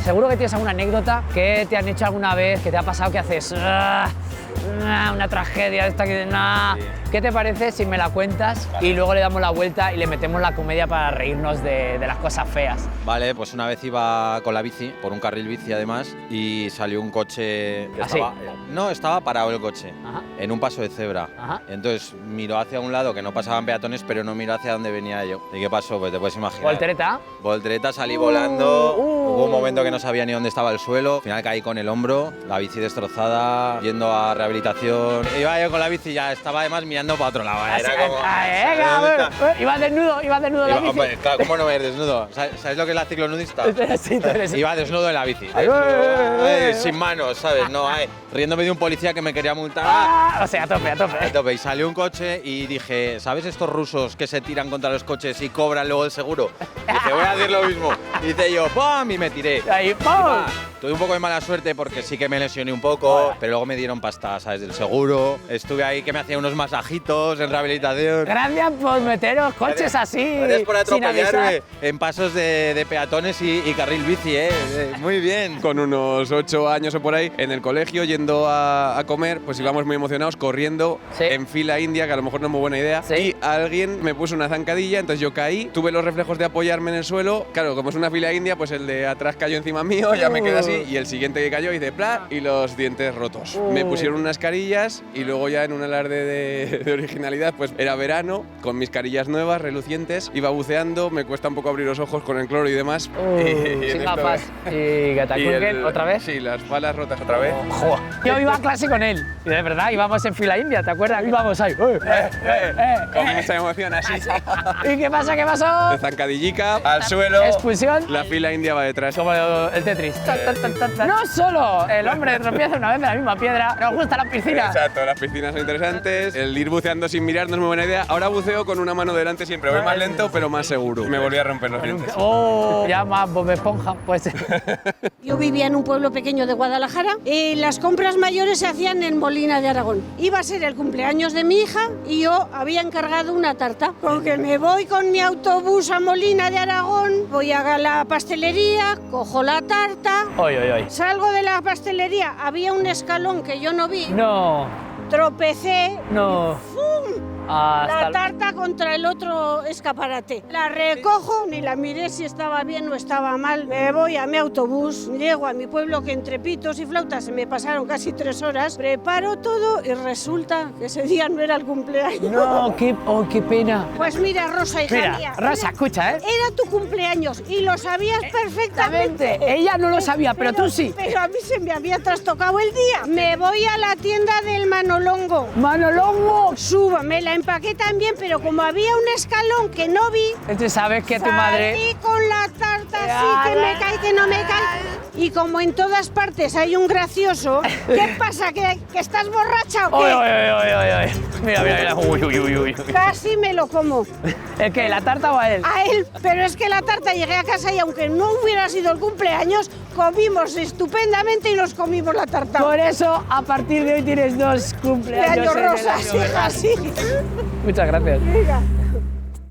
Seguro que tienes alguna anécdota que te han hecho alguna vez, que te ha pasado que haces una tragedia esta que nah. Sí. ¿Qué te parece si me la cuentas y luego le damos la vuelta y le metemos la comedia para reírnos de las cosas feas? Vale, pues una vez iba con la bici, por un carril bici además, y salió un coche que estaba parado el coche. Ajá. En un paso de cebra. Ajá. Entonces miró hacia un lado que no pasaban peatones, pero no miró hacia dónde venía yo. ¿Y qué pasó? Pues te puedes imaginar. ¿Voltereta? Voltereta, salí volando. Hubo un momento que no sabía ni dónde estaba el suelo. Al final caí con el hombro, la bici destrozada, yendo a rehabilitación. Iba yo con la bici, ya estaba además mirando para otro lado. Era como... Iba desnudo la bici. Hombre, claro, ¿cómo no me ir desnudo? ¿Sabes lo que es la ciclonudista? Sí, Iba desnudo en la bici. Sin manos, ¿sabes? No, riéndome de un policía que me quería multar. O sea, a tope. Y salió un coche y dije, ¿sabes estos rusos que se tiran contra los coches y cobran luego el seguro? Dice, voy a hacer lo mismo. Dice yo, ¡pam! Y me tiré. Ahí, ¡pam! Tuve un poco de mala suerte porque sí que me lesioné un poco, pero luego me dieron pasta, ¿sabes? Del seguro. Estuve ahí que me hacían unos masajitos en rehabilitación. Gracias por meteros coches así. Gracias por atropellarme en pasos de peatones y carril bici, muy bien. Con unos 8 años o por ahí, en el colegio, yendo a comer, pues íbamos muy emocionados, corriendo en fila india, que a lo mejor no es muy buena idea. Sí. Y alguien me puso una zancadilla, entonces yo caí, tuve los reflejos de apoyarme en el suelo. Claro, como es una fila india, pues el de atrás cayó encima mío, ya me quedé así. Y el siguiente que cayó hice ¡plá! Y los dientes rotos. Me pusieron unas carillas y luego ya en un alarde de originalidad, pues era verano, con mis carillas nuevas, relucientes, iba buceando, me cuesta un poco abrir los ojos con el cloro y demás. Sin gafas. ¿Y Gatakurken otra vez? Sí, las balas rotas otra vez. Yo iba a clase con él, y de verdad, íbamos en fila india, ¿te acuerdas? Íbamos ahí. Con mucha emoción así. ¿Y qué pasa? ¿Qué pasó? De zancadillica al suelo. Expulsión. La fila india va detrás. Como el Tetris. No solo el hombre tropieza una vez en la misma piedra, nos gusta la piscina. Exacto, las piscinas son interesantes, el ir buceando sin mirar no es muy buena idea. Ahora buceo con una mano delante siempre, voy más lento pero más seguro. Me volví a romper los dientes. Ya más Bob Esponja, pues. Yo vivía en un pueblo pequeño de Guadalajara y las compras mayores se hacían en Molina de Aragón. Iba a ser el cumpleaños de mi hija y yo había encargado una tarta. Con que me voy con mi autobús a Molina de Aragón, voy a la pastelería, cojo la tarta. Salgo de la pastelería, había un escalón que yo no vi. No. Tropecé. No. ¡Fum! La tarta contra el otro escaparate. La recojo, ni la miré si estaba bien o estaba mal. Me voy a mi autobús, llego a mi pueblo que entre pitos y flautas se me pasaron casi 3 horas. Preparo todo y resulta que ese día no era el cumpleaños. No, qué pena. Pues mira, Rosa, hija mía. Rosa, escucha, Era tu cumpleaños y lo sabías perfectamente. Ella no lo sabía, pero tú sí. Pero a mí se me había trastocado el día. Me voy a la tienda del Manolongo. ¡Manolongo! Subo, me la empaqué también, pero como había un escalón que no vi... Entonces sabes que tu madre... Salí con la tarta así, que me cae, que no me cae. Y como en todas partes hay un gracioso, ¿qué pasa? ¿Que estás borracha o qué? Mira. Uy. Casi me lo como. ¿El qué? ¿La tarta o a él? A él, pero es que la tarta llegué a casa y aunque no hubiera sido el cumpleaños, comimos estupendamente y nos comimos la tarta. Por eso, a partir de hoy tienes 2 cumpleaños rosas, hija, sí. Muchas gracias. Venga.